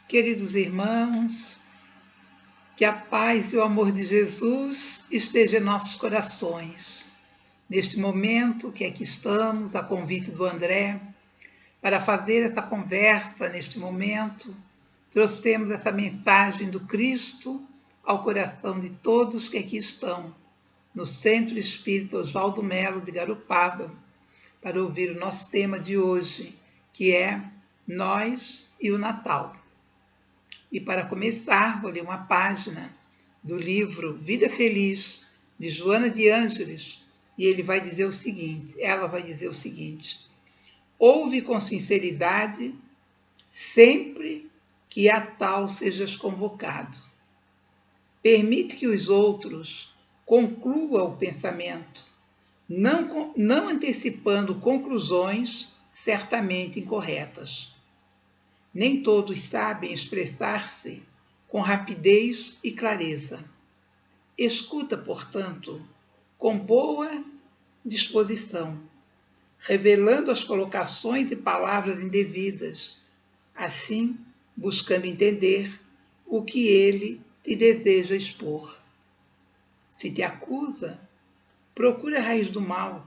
Queridos irmãos, que a paz e o amor de Jesus estejam em nossos corações. Neste momento que aqui estamos, a convite do André, para fazer essa conversa neste momento, trouxemos essa mensagem do Cristo ao coração de todos que aqui estão, no Centro Espírita Oswaldo Melo de Garopaba, para ouvir o nosso tema de hoje, que é Nós e o Natal. E para começar, vou ler uma página do livro Vida Feliz, de Joana de Ângeles, e ela vai dizer o seguinte: ouve com sinceridade sempre que a tal sejas convocado. Permite que os outros concluam o pensamento, não antecipando conclusões certamente incorretas. Nem todos sabem expressar-se com rapidez e clareza. Escuta, portanto, com boa disposição, revelando as colocações e palavras indevidas, assim buscando entender o que ele te deseja expor. Se te acusa, procura a raiz do mal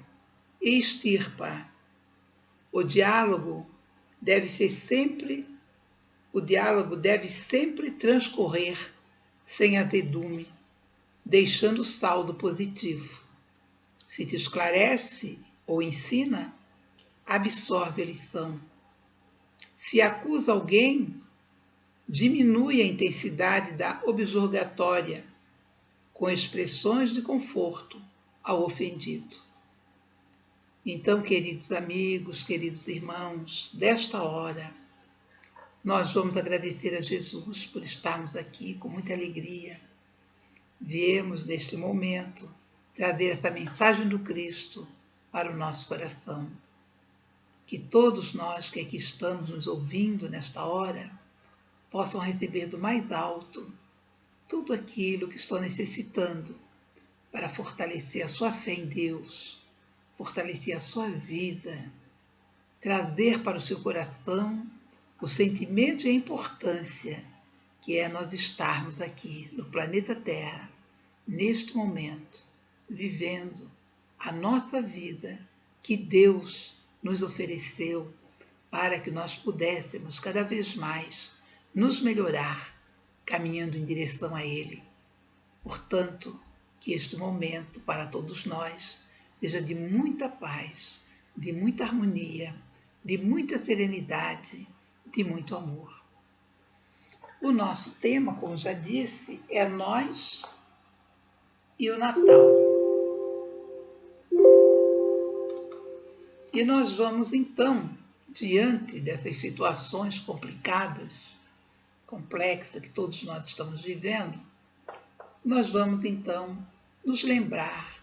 e extirpa. O diálogo deve sempre transcorrer sem azedume, deixando saldo positivo. Se te esclarece ou ensina, absorve a lição. Se acusa alguém, diminui a intensidade da objurgatória, com expressões de conforto ao ofendido. Então, queridos amigos, queridos irmãos, desta hora, nós vamos agradecer a Jesus por estarmos aqui com muita alegria. Viemos, neste momento, trazer essa mensagem do Cristo para o nosso coração. Que todos nós que aqui estamos nos ouvindo nesta hora possam receber do mais alto tudo aquilo que estão necessitando para fortalecer a sua fé em Deus, fortalecer a sua vida, trazer para o seu coração o sentimento e a importância que é nós estarmos aqui no planeta Terra, neste momento, vivendo a nossa vida que Deus nos ofereceu para que nós pudéssemos cada vez mais nos melhorar, caminhando em direção a Ele. Portanto, que este momento para todos nós seja de muita paz, de muita harmonia, de muita serenidade, de muito amor. O nosso tema, como já disse, é nós e o Natal. E nós vamos então, diante dessas situações complicadas, complexas que todos nós estamos vivendo, nós vamos então nos lembrar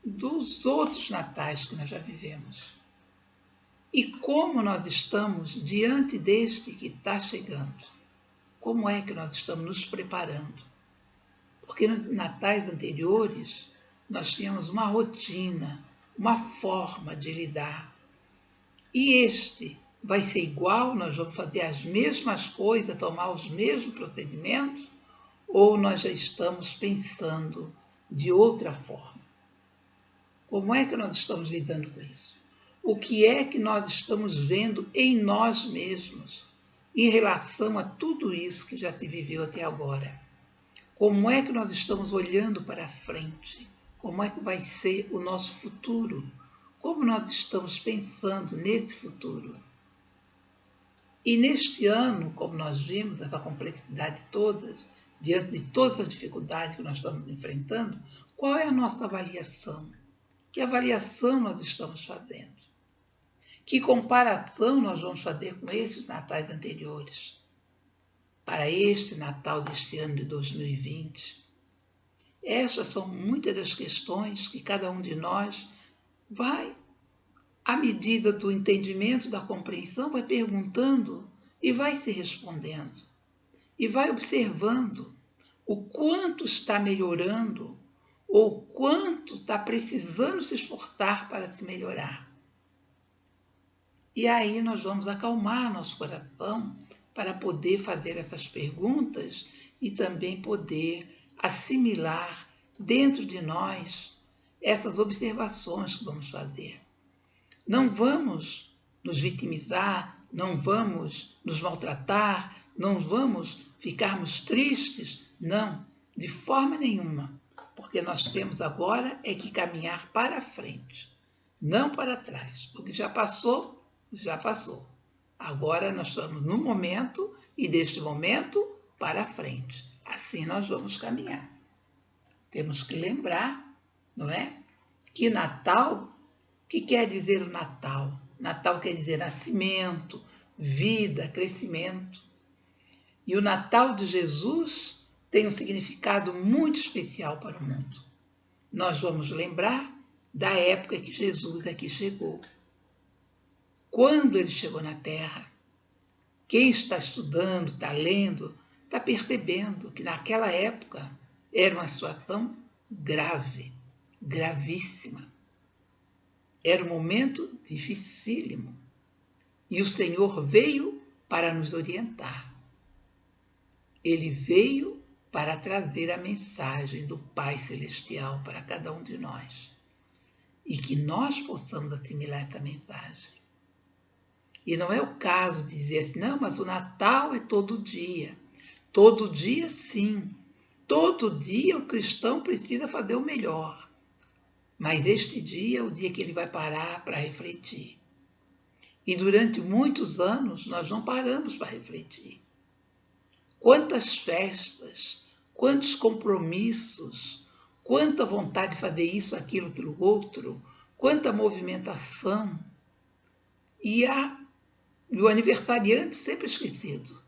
dos outros natais que nós já vivemos. E como nós estamos diante deste que está chegando? Como é que nós estamos nos preparando? Porque nos natais anteriores, nós tínhamos uma rotina, uma forma de lidar. E este vai ser igual? Nós vamos fazer as mesmas coisas, tomar os mesmos procedimentos? Ou nós já estamos pensando de outra forma? Como é que nós estamos lidando com isso? O que é que nós estamos vendo em nós mesmos em relação a tudo isso que já se viveu até agora? Como é que nós estamos olhando para frente? Como é que vai ser o nosso futuro? Como nós estamos pensando nesse futuro? E neste ano, como nós vimos, essa complexidade toda, diante de todas as dificuldades que nós estamos enfrentando, qual é a nossa avaliação? Que avaliação nós estamos fazendo? Que comparação nós vamos fazer com esses natais anteriores? Para este Natal deste ano de 2020? Estas são muitas das questões que cada um de nós vai, à medida do entendimento, da compreensão, vai perguntando e vai se respondendo. E vai observando o quanto está melhorando ou quanto está precisando se esforçar para se melhorar. E aí nós vamos acalmar nosso coração para poder fazer essas perguntas e também poder assimilar dentro de nós essas observações que vamos fazer. Não vamos nos vitimizar, não vamos nos maltratar, não vamos ficarmos tristes, não, de forma nenhuma, porque nós temos agora é que caminhar para frente, não para trás. O que já passou, já passou. Agora nós estamos no momento e deste momento para frente. Assim nós vamos caminhar. Temos que lembrar, não é? Que Natal, o que quer dizer o Natal? Natal quer dizer nascimento, vida, crescimento. E o Natal de Jesus tem um significado muito especial para o mundo. Nós vamos lembrar da época que Jesus aqui chegou. Quando ele chegou na Terra, quem está estudando, está lendo, está percebendo que naquela época era uma situação grave, gravíssima. Era um momento dificílimo. E o Senhor veio para nos orientar. Ele veio para trazer a mensagem do Pai Celestial para cada um de nós. E que nós possamos assimilar essa mensagem. E não é o caso de dizer assim, não, mas o Natal é todo dia. Todo dia, sim. Todo dia o cristão precisa fazer o melhor. Mas este dia é o dia que ele vai parar para refletir. E durante muitos anos nós não paramos para refletir. Quantas festas, quantos compromissos, quanta vontade de fazer isso, aquilo, aquilo outro, quanta movimentação. E o aniversariante sempre esquecido.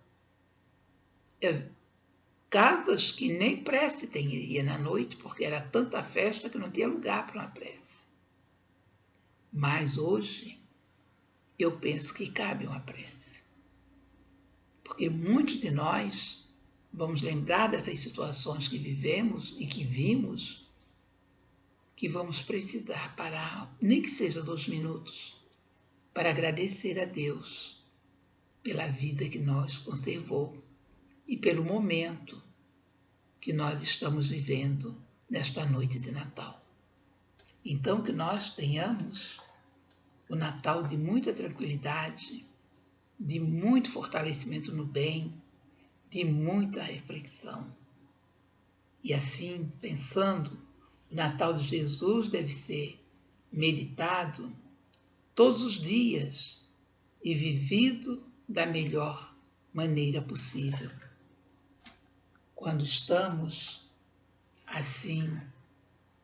Casas que nem prece ia na noite, porque era tanta festa que não tinha lugar para uma prece. Mas hoje, eu penso que cabe uma prece. Porque muitos de nós vamos lembrar dessas situações que vivemos e que vimos, que vamos precisar parar, nem que seja 2 minutos, para agradecer a Deus pela vida que nos conservou e pelo momento que nós estamos vivendo nesta noite de Natal. Então, que nós tenhamos o Natal de muita tranquilidade, de muito fortalecimento no bem, de muita reflexão. E assim, pensando, o Natal de Jesus deve ser meditado todos os dias e vivido da melhor maneira possível. Quando estamos assim,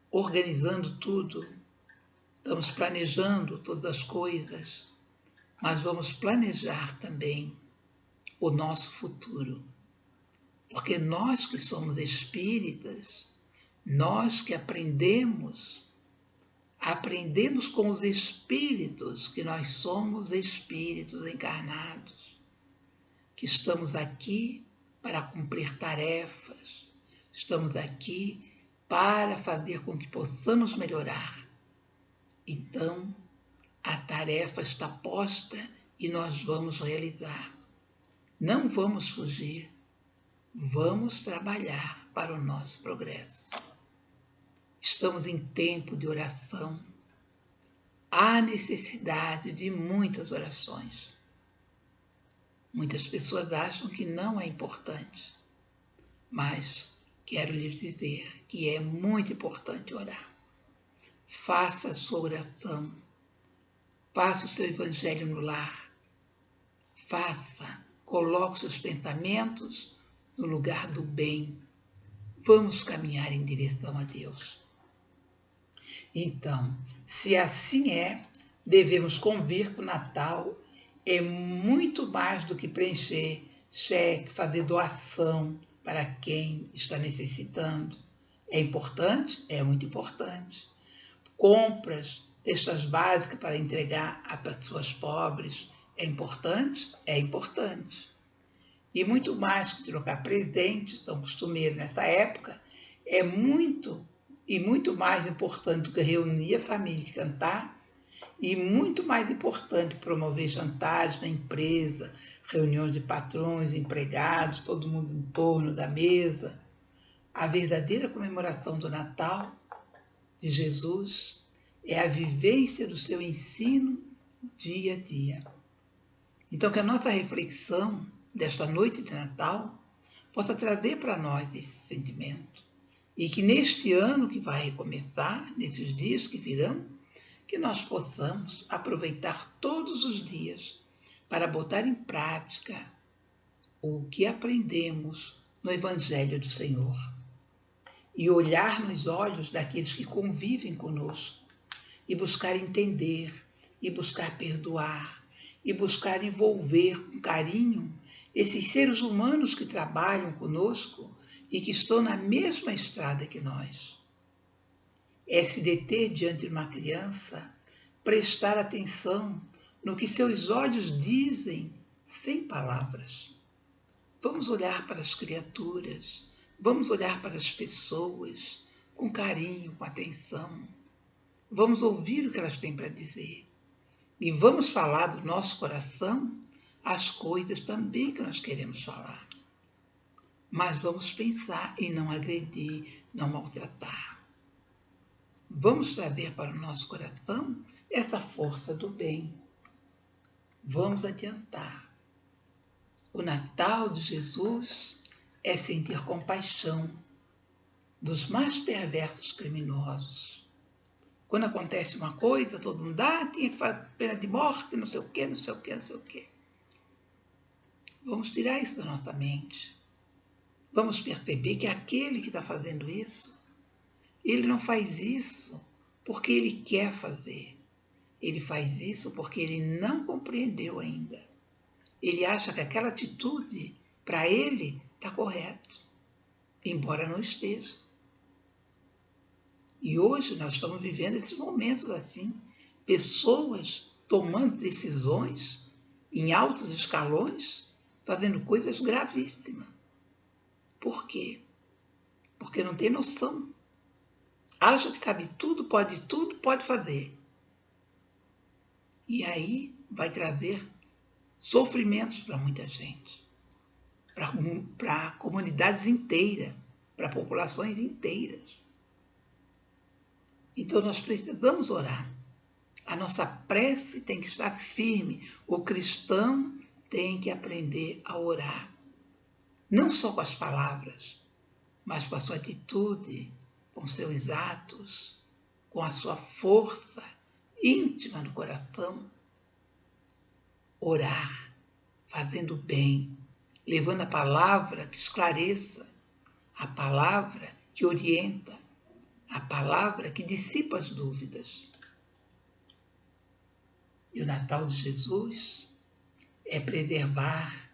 organizando tudo, estamos planejando todas as coisas, mas vamos planejar também o nosso futuro. Porque nós que somos espíritas, nós que aprendemos com os espíritos, que nós somos espíritos encarnados, que estamos aqui para cumprir tarefas, estamos aqui para fazer com que possamos melhorar. Então, a tarefa está posta e nós vamos realizar. Não vamos fugir, vamos trabalhar para o nosso progresso. Estamos em tempo de oração. Há necessidade de muitas orações. Muitas pessoas acham que não é importante, mas quero lhes dizer que é muito importante orar. Faça a sua oração, faça o seu evangelho no lar, coloque seus pensamentos no lugar do bem. Vamos caminhar em direção a Deus. Então, se assim é, devemos convir que o Natal é muito mais do que preencher cheque, fazer doação para quem está necessitando. É importante? É muito importante. Compras, cestas básicas para entregar a pessoas pobres. É importante? É importante. E muito mais que trocar presente, tão costumeiro nessa época, muito mais importante do que reunir a família e cantar, E muito mais importante promover jantares na empresa, reuniões de patrões, empregados, todo mundo em torno da mesa. A verdadeira comemoração do Natal de Jesus é a vivência do seu ensino dia a dia. Então, que a nossa reflexão desta noite de Natal possa trazer para nós esse sentimento. E que neste ano que vai recomeçar, nesses dias que virão, que nós possamos aproveitar todos os dias para botar em prática o que aprendemos no Evangelho do Senhor. E olhar nos olhos daqueles que convivem conosco e buscar entender, e buscar perdoar, e buscar envolver com carinho esses seres humanos que trabalham conosco e que estão na mesma estrada que nós. É se deter diante de uma criança, prestar atenção no que seus olhos dizem sem palavras. Vamos olhar para as criaturas, vamos olhar para as pessoas com carinho, com atenção. Vamos ouvir o que elas têm para dizer. E vamos falar do nosso coração as coisas também que nós queremos falar. Mas vamos pensar em não agredir, não maltratar. Vamos trazer para o nosso coração essa força do bem. Vamos adiantar. O Natal de Jesus é sentir compaixão dos mais perversos criminosos. Quando acontece uma coisa, todo mundo tinha que fazer pena de morte, não sei o quê, não sei o quê, não sei o quê. Vamos tirar isso da nossa mente. Vamos perceber que aquele que está fazendo isso, ele não faz isso porque ele quer fazer. Ele faz isso porque ele não compreendeu ainda. Ele acha que aquela atitude, para ele, está correto, embora não esteja. E hoje nós estamos vivendo esses momentos assim, pessoas tomando decisões em altos escalões, fazendo coisas gravíssimas. Por quê? Porque não tem noção. Acha que sabe tudo, pode fazer. E aí vai trazer sofrimentos para muita gente, para comunidades inteiras, para populações inteiras. Então nós precisamos orar. A nossa prece tem que estar firme. O cristão tem que aprender a orar. Não só com as palavras, mas com a sua atitude, com seus atos, com a sua força íntima no coração. Orar, fazendo bem, levando a palavra que esclareça, a palavra que orienta, a palavra que dissipa as dúvidas. E o Natal de Jesus é preservar,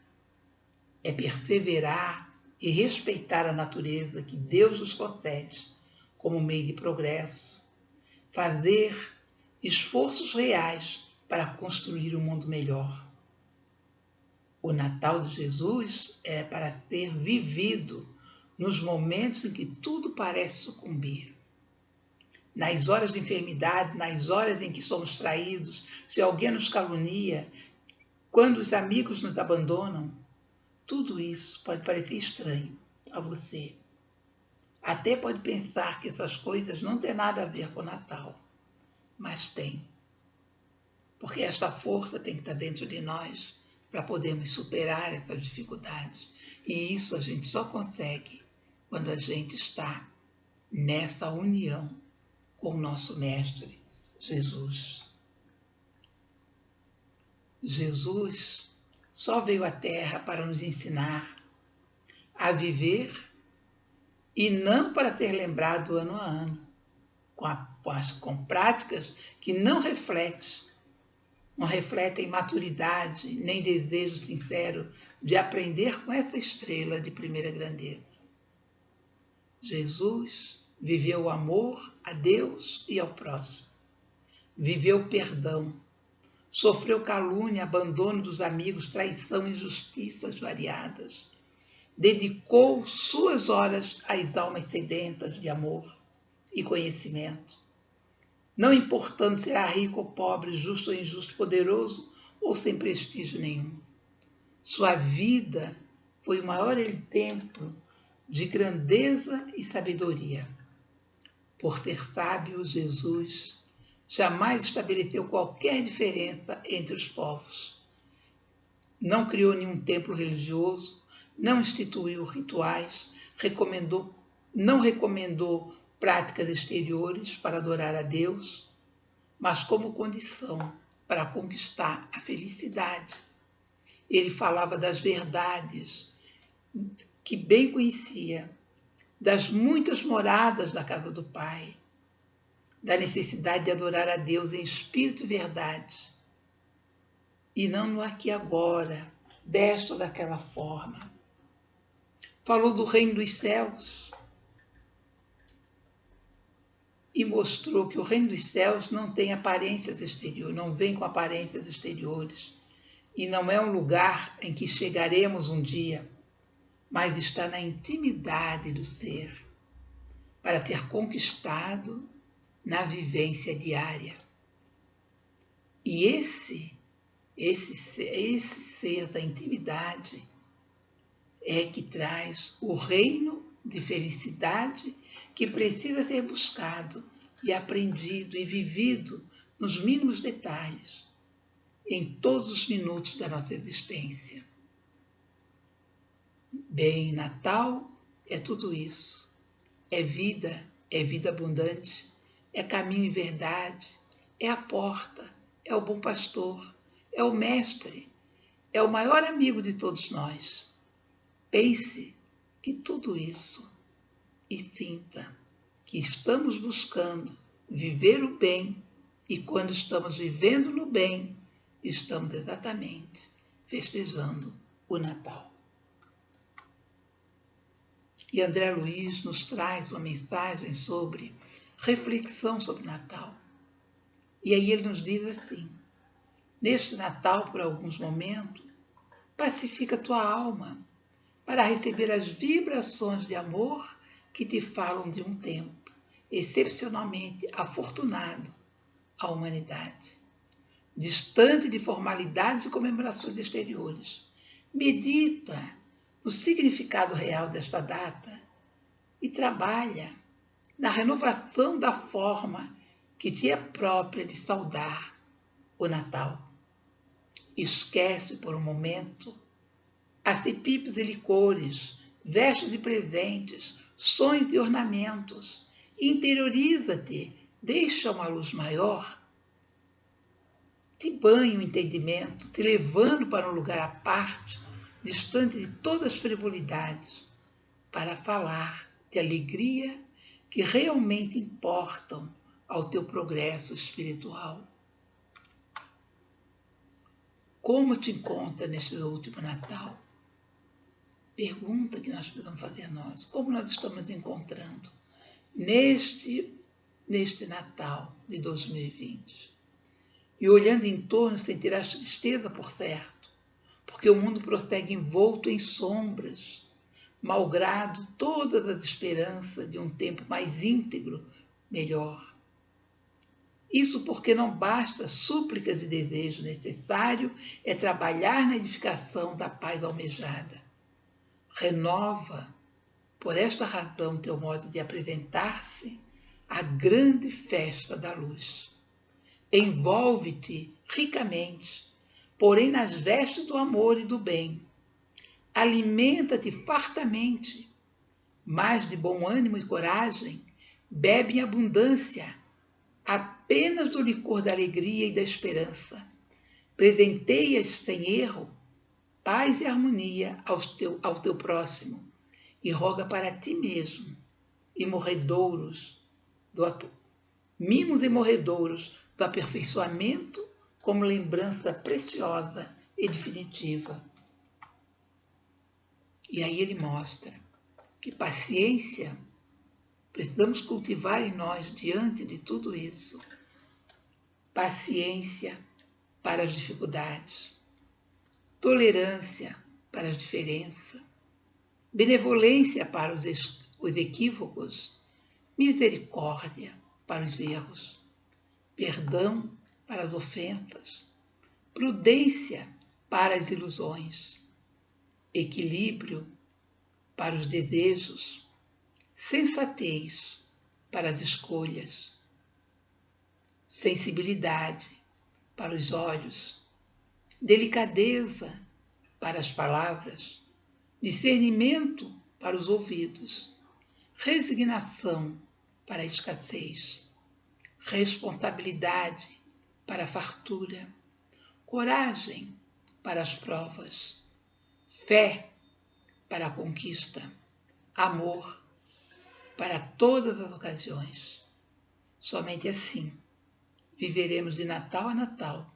é perseverar e respeitar a natureza que Deus nos concede como meio de progresso, fazer esforços reais para construir um mundo melhor. O Natal de Jesus é para ser vivido nos momentos em que tudo parece sucumbir. Nas horas de enfermidade, nas horas em que somos traídos, se alguém nos calunia, quando os amigos nos abandonam, tudo isso pode parecer estranho a você. Até pode pensar que essas coisas não têm nada a ver com o Natal, mas tem. Porque esta força tem que estar dentro de nós para podermos superar essas dificuldades. E isso a gente só consegue quando a gente está nessa união com o nosso Mestre, Jesus. Jesus só veio à Terra para nos ensinar a viver e não para ser lembrado ano a ano, com práticas que não refletem maturidade nem desejo sincero de aprender com essa estrela de primeira grandeza. Jesus viveu o amor a Deus e ao próximo. Viveu o perdão. Sofreu calúnia, abandono dos amigos, traição, injustiças variadas. Dedicou suas horas às almas sedentas de amor e conhecimento. não importando se era rico ou pobre, justo ou injusto, poderoso ou sem prestígio nenhum. Sua vida foi o maior exemplo de grandeza e sabedoria. Por ser sábio, Jesus jamais estabeleceu qualquer diferença entre os povos. Não criou nenhum templo religioso, não instituiu rituais, não recomendou práticas exteriores para adorar a Deus, mas como condição para conquistar a felicidade. Ele falava das verdades que bem conhecia, das muitas moradas da casa do Pai, da necessidade de adorar a Deus em espírito e verdade, e não no aqui e agora, desta ou daquela forma. Falou do reino dos céus e mostrou que o reino dos céus não tem aparências exteriores, não vem com aparências exteriores, e não é um lugar em que chegaremos um dia, mas está na intimidade do ser, para ter conquistado na vivência diária. E esse ser da intimidade é que traz o reino de felicidade que precisa ser buscado e aprendido e vivido nos mínimos detalhes, em todos os minutos da nossa existência. Bem, Natal é tudo isso. É vida abundante, é caminho e verdade, é a porta, é o bom pastor, é o mestre, é o maior amigo de todos nós. Pense que tudo isso e sinta que estamos buscando viver o bem, e quando estamos vivendo no bem, estamos exatamente festejando o Natal. E André Luiz nos traz uma mensagem sobre reflexão sobre o Natal. E aí ele nos diz assim: neste Natal, por alguns momentos, pacifica tua alma para receber as vibrações de amor que te falam de um tempo excepcionalmente afortunado à humanidade. Distante de formalidades e comemorações exteriores, medita no significado real desta data e trabalha na renovação da forma que te é própria de saudar o Natal. Esquece por um momento acepipes e licores, vestes e presentes, sonhos e ornamentos. Interioriza-te, deixa uma luz maior, te banha o entendimento, te levando para um lugar à parte, distante de todas as frivolidades, para falar de alegria que realmente importam ao teu progresso espiritual. Como te encontra neste último Natal? Pergunta que nós precisamos fazer nós. Como nós estamos encontrando neste Natal de 2020? E olhando em torno, sentirás tristeza, por certo, porque o mundo prossegue envolto em sombras, malgrado todas as esperanças de um tempo mais íntegro, melhor. Isso porque não basta súplicas e desejos, necessário é trabalhar na edificação da paz almejada. Renova, por esta razão, teu modo de apresentar-se à grande festa da luz. Envolve-te ricamente, porém nas vestes do amor e do bem. Alimenta-te fartamente, mas de bom ânimo e coragem, bebe em abundância, apenas do licor da alegria e da esperança. Presenteias sem erro paz e harmonia ao teu próximo, e roga para ti mesmo, mimos e morredouros do aperfeiçoamento como lembrança preciosa e definitiva. E aí ele mostra que paciência precisamos cultivar em nós diante de tudo isso. Paciência para as dificuldades, tolerância para as diferenças, benevolência para os equívocos, misericórdia para os erros, perdão para as ofensas, prudência para as ilusões, equilíbrio para os desejos, sensatez para as escolhas, sensibilidade para os olhos, delicadeza para as palavras, discernimento para os ouvidos, resignação para a escassez, responsabilidade para a fartura, coragem para as provas, fé para a conquista, amor para todas as ocasiões. Somente assim viveremos de Natal a Natal,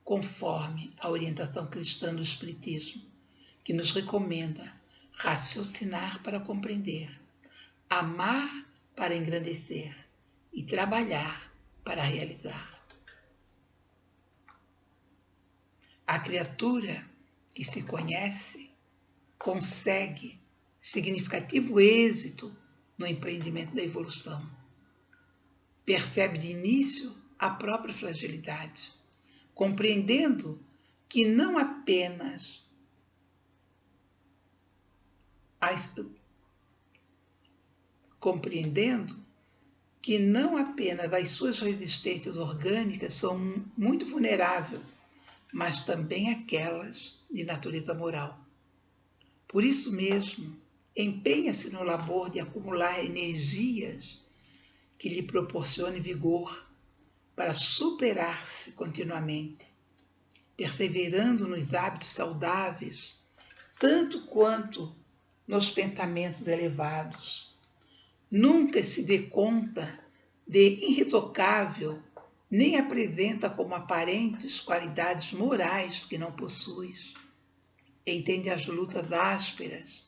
conforme a orientação cristã do Espiritismo, que nos recomenda raciocinar para compreender, amar para engrandecer e trabalhar para realizar. A criatura que se conhece consegue significativo êxito no empreendimento da evolução. Percebe de início a própria fragilidade, compreendendo que não apenas as suas resistências orgânicas são muito vulneráveis, mas também aquelas de natureza moral. Por isso mesmo, empenha-se no labor de acumular energias que lhe proporcionem vigor para superar-se continuamente, perseverando nos hábitos saudáveis, tanto quanto nos pensamentos elevados. Nunca se dê conta de irretocável, nem apresenta como aparentes qualidades morais que não possuis. Entende as lutas ásperas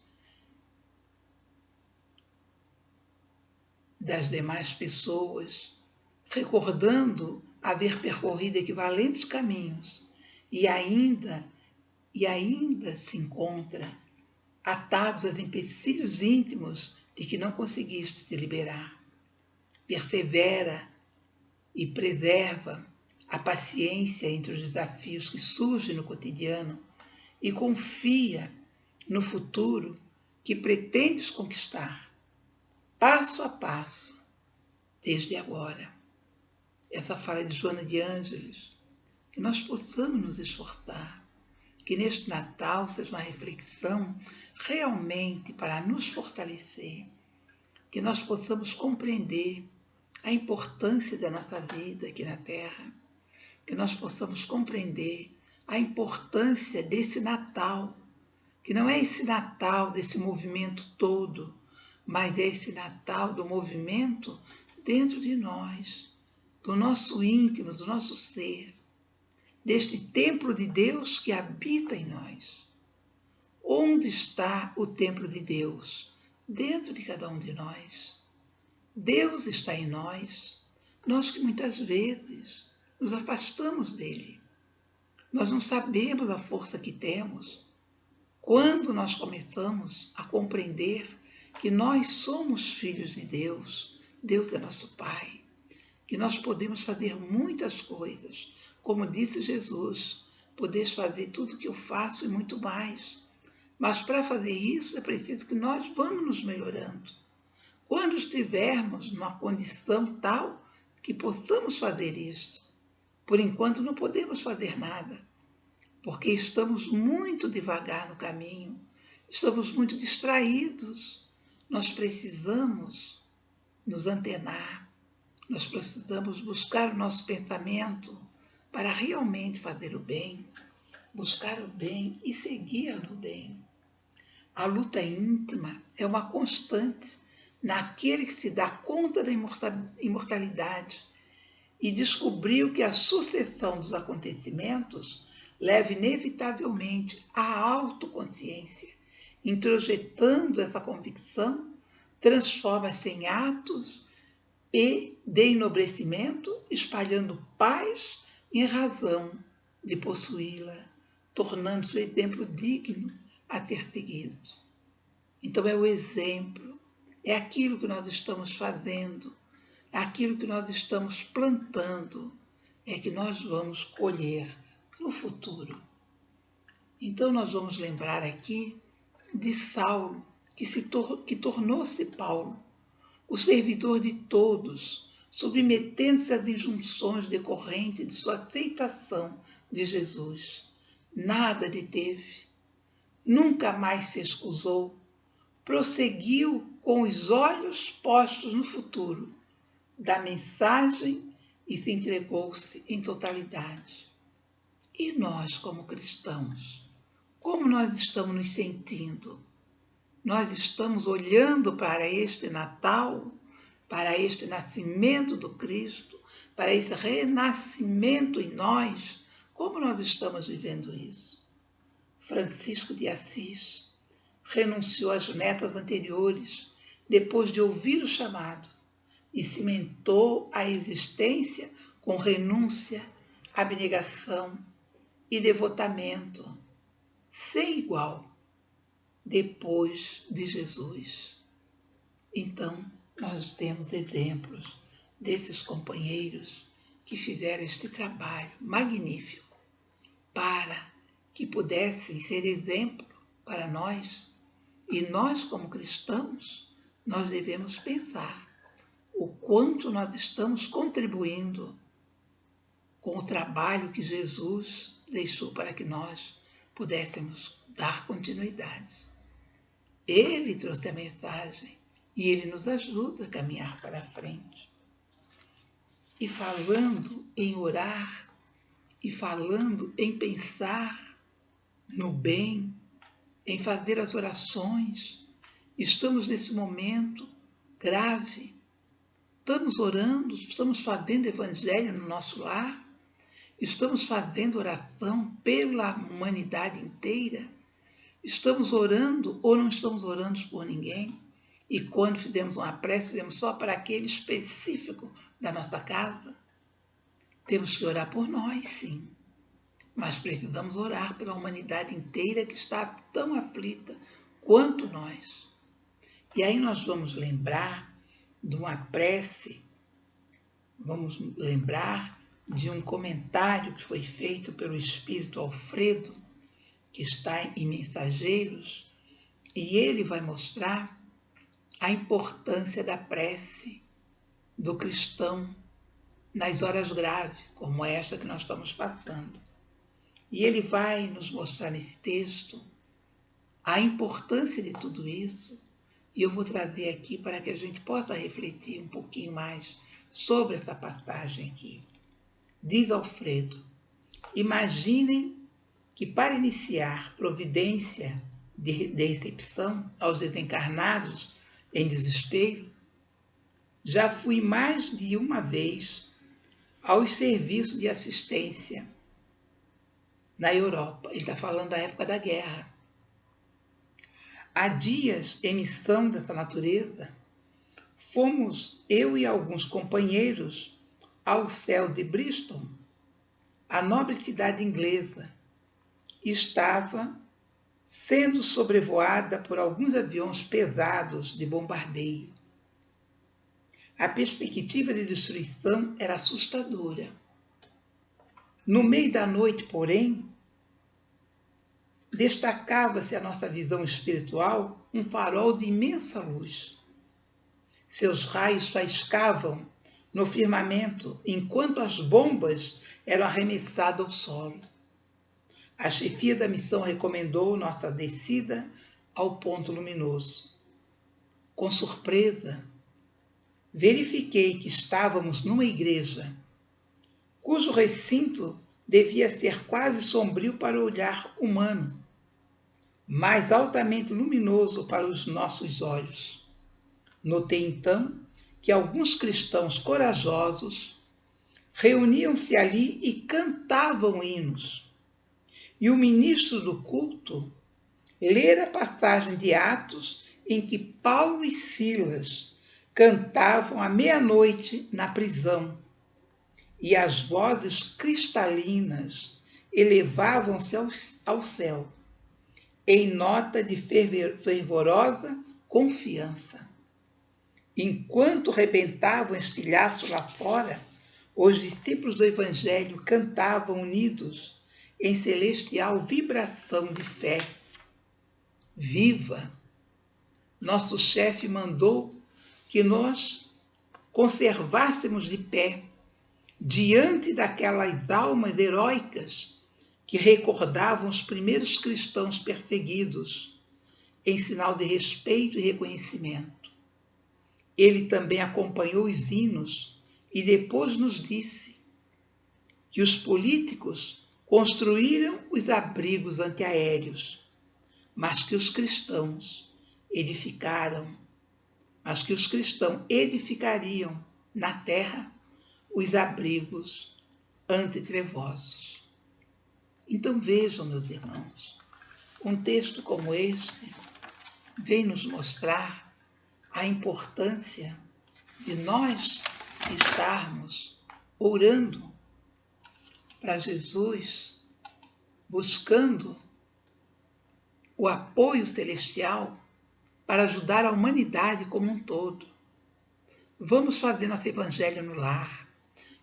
das demais pessoas, recordando haver percorrido equivalentes caminhos e ainda se encontra atados aos empecilhos íntimos de que não conseguiste te liberar. Persevera e preserva a paciência entre os desafios que surgem no cotidiano e confia no futuro que pretendes conquistar, passo a passo, desde agora. Essa fala de Joana de Ângeles, que nós possamos nos esforçar, que neste Natal seja uma reflexão realmente para nos fortalecer, que nós possamos compreender a importância da nossa vida aqui na Terra, que nós possamos compreender a importância desse Natal, que não é esse Natal desse movimento todo, mas é esse Natal do movimento dentro de nós, do nosso íntimo, do nosso ser, deste templo de Deus que habita em nós. Onde está o templo de Deus? Dentro de cada um de nós. Deus está em nós, nós que muitas vezes nos afastamos dele. Nós não sabemos a força que temos. Quando nós começamos a compreender que nós somos filhos de Deus, Deus é nosso Pai, que nós podemos fazer muitas coisas, como disse Jesus, podeis fazer tudo o que eu faço e muito mais. Mas para fazer isso é preciso que nós vamos nos melhorando. Quando estivermos numa condição tal que possamos fazer isto, por enquanto não podemos fazer nada, porque estamos muito devagar no caminho, estamos muito distraídos. Nós precisamos nos antenar, nós precisamos buscar o nosso pensamento para realmente fazer o bem, buscar o bem e seguir no bem. A luta íntima é uma constante naquele que se dá conta da imortalidade e descobriu que a sucessão dos acontecimentos leva inevitavelmente à autoconsciência. Introjetando essa convicção, transforma-se em atos e de enobrecimento, espalhando paz em razão de possuí-la, tornando-se o exemplo digno a ser seguido. Então é o exemplo, é aquilo que nós estamos fazendo aquilo que nós estamos plantando é que nós vamos colher no futuro. Então nós vamos lembrar aqui de Saulo, que tornou-se Paulo, o servidor de todos, submetendo-se às injunções decorrentes de sua aceitação de Jesus. Nada deteve, nunca mais se excusou, prosseguiu com os olhos postos no futuro da mensagem e se entregou-se em totalidade. E nós, como cristãos, como nós estamos nos sentindo? Nós estamos olhando para este Natal, para este nascimento do Cristo, para esse renascimento em nós. Como nós estamos vivendo isso? Francisco de Assis renunciou às metas anteriores, depois de ouvir o chamado, e cimentou a existência com renúncia, abnegação e devotamento, sem igual, depois de Jesus. Então, nós temos exemplos desses companheiros que fizeram este trabalho magnífico para que pudessem ser exemplo para nós. E nós, como cristãos, nós devemos pensar o quanto nós estamos contribuindo com o trabalho que Jesus deixou para que nós pudéssemos dar continuidade. Ele trouxe a mensagem e ele nos ajuda a caminhar para frente. E falando em orar, e falando em pensar no bem, em fazer as orações, estamos nesse momento grave. Estamos orando, estamos fazendo evangelho no nosso lar, estamos fazendo oração pela humanidade inteira, estamos orando ou não estamos orando por ninguém? E quando fizemos uma prece, fizemos só para aquele específico da nossa casa? Temos que orar por nós, sim, mas precisamos orar pela humanidade inteira que está tão aflita quanto nós. E aí nós vamos lembrar de uma prece, vamos lembrar de um comentário que foi feito pelo Espírito Alfredo, que está em Mensageiros, e ele vai mostrar a importância da prece do cristão nas horas graves, como esta que nós estamos passando. E ele vai nos mostrar nesse texto a importância de tudo isso, e eu vou trazer aqui para que a gente possa refletir um pouquinho mais sobre essa passagem aqui. Diz Alfredo: imaginem que para iniciar providência de recepção aos desencarnados em desespero, já fui mais de uma vez aos serviços de assistência na Europa. Ele está falando da época da guerra. Há dias, em missão dessa natureza, fomos eu e alguns companheiros ao céu de Bristol, a nobre cidade inglesa. Estava sendo sobrevoada por alguns aviões pesados de bombardeio. A perspectiva de destruição era assustadora. No meio da noite, porém, destacava-se à nossa visão espiritual um farol de imensa luz. Seus raios faiscavam no firmamento enquanto as bombas eram arremessadas ao solo. A chefia da missão recomendou nossa descida ao ponto luminoso. Com surpresa, verifiquei que estávamos numa igreja, cujo recinto devia ser quase sombrio para o olhar humano, mas altamente luminoso para os nossos olhos. Notei então que alguns cristãos corajosos reuniam-se ali e cantavam hinos. E o ministro do culto lera a passagem de Atos em que Paulo e Silas cantavam à meia-noite na prisão, e as vozes cristalinas elevavam-se ao céu, em nota de fervorosa confiança. Enquanto rebentavam estilhaço lá fora, os discípulos do Evangelho cantavam unidos em celestial vibração de fé. Viva! Nosso chefe mandou que nós conservássemos de pé diante daquelas almas heróicas que recordavam os primeiros cristãos perseguidos, em sinal de respeito e reconhecimento. Ele também acompanhou os hinos e depois nos disse que os políticos construíram os abrigos antiaéreos, mas que os cristãos edificariam na terra os abrigos antitrevosos. Então vejam, meus irmãos, um texto como este vem nos mostrar a importância de nós estarmos orando para Jesus, buscando o apoio celestial para ajudar a humanidade como um todo. Vamos fazer nosso evangelho no lar,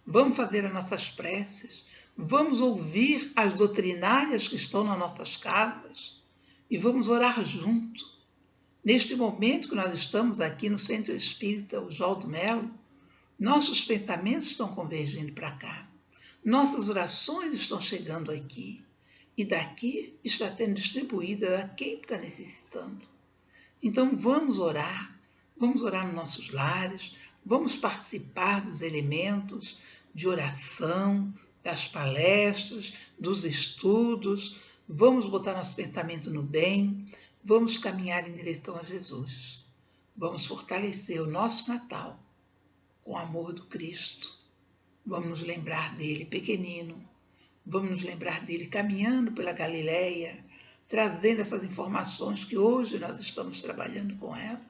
vamos fazer as nossas preces, vamos ouvir as doutrinárias que estão nas nossas casas e vamos orar junto. Neste momento que nós estamos aqui no Centro Espírita Oswaldo Melo, nossos pensamentos estão convergindo para cá, nossas orações estão chegando aqui e daqui está sendo distribuída a quem está necessitando. Então vamos orar nos nossos lares, vamos participar dos elementos de oração, das palestras, dos estudos, vamos botar nosso pensamento no bem, vamos caminhar em direção a Jesus. Vamos fortalecer o nosso Natal com o amor do Cristo. Vamos nos lembrar dele pequenino, vamos nos lembrar dele caminhando pela Galileia, trazendo essas informações que hoje nós estamos trabalhando com elas.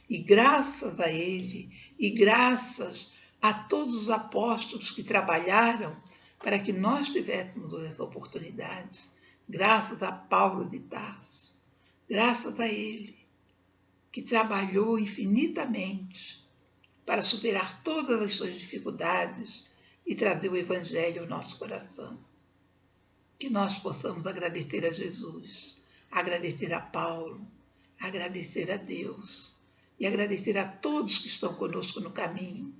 E graças a ele, e graças a todos os apóstolos que trabalharam para que nós tivéssemos essa oportunidade, graças a Paulo de Tarso, graças a ele, que trabalhou infinitamente para superar todas as suas dificuldades e trazer o Evangelho ao nosso coração. Que nós possamos agradecer a Jesus, agradecer a Paulo, agradecer a Deus e agradecer a todos que estão conosco no caminho,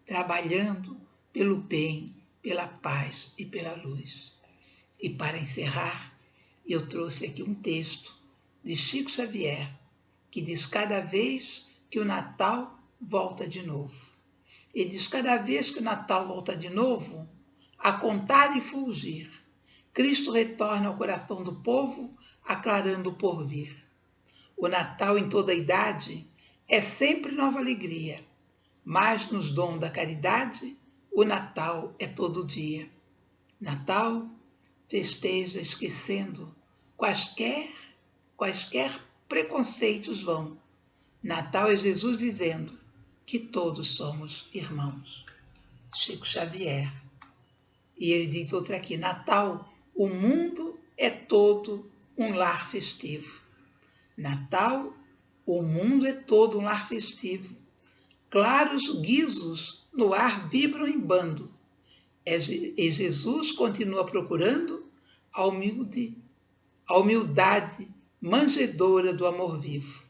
trabalhando pelo bem, pela paz e pela luz. E para encerrar, eu trouxe aqui um texto de Chico Xavier, que diz: cada vez que o Natal volta de novo. Ele diz: cada vez que o Natal volta de novo, a contar e fulgir, Cristo retorna ao coração do povo, aclarando o porvir. O Natal em toda a idade é sempre nova alegria, mas nos dons da caridade, o Natal é todo dia. Natal festeja esquecendo quaisquer preconceitos vão. Natal é Jesus dizendo que todos somos irmãos. Chico Xavier. E ele diz outra aqui: Natal, o mundo é todo um lar festivo. Natal, o mundo é todo um lar festivo. Claros guizos no ar vibram em bando. E Jesus continua procurando a humildade manjedora do amor vivo.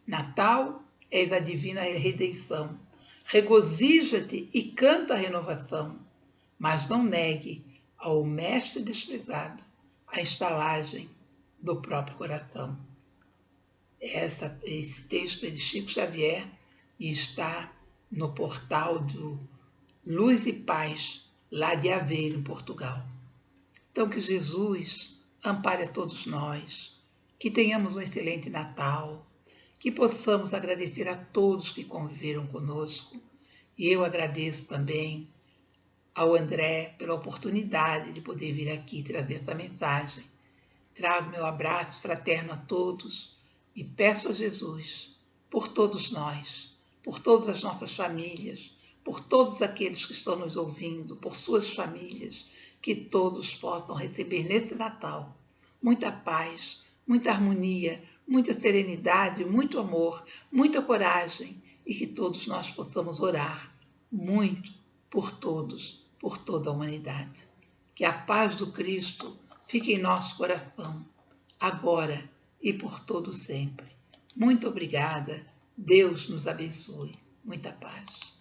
Natal é da divina redenção. Regozija-te e canta a renovação, mas não negue ao mestre desprezado a estalagem do próprio coração. Esse texto é de Chico Xavier e está no portal do Luz e Paz, lá de Aveiro, em Portugal. Então, que Jesus ampare a todos nós, que tenhamos um excelente Natal, que possamos agradecer a todos que conviveram conosco. E eu agradeço também ao André pela oportunidade de poder vir aqui trazer essa mensagem. Trago meu abraço fraterno a todos e peço a Jesus por todos nós, por todas as nossas famílias, por todos aqueles que estão nos ouvindo, por suas famílias, que todos possam receber nesse Natal muita paz, muita harmonia, muita serenidade, muito amor, muita coragem e que todos nós possamos orar muito por todos, por toda a humanidade. Que a paz do Cristo fique em nosso coração, agora e por todo sempre. Muito obrigada. Deus nos abençoe. Muita paz.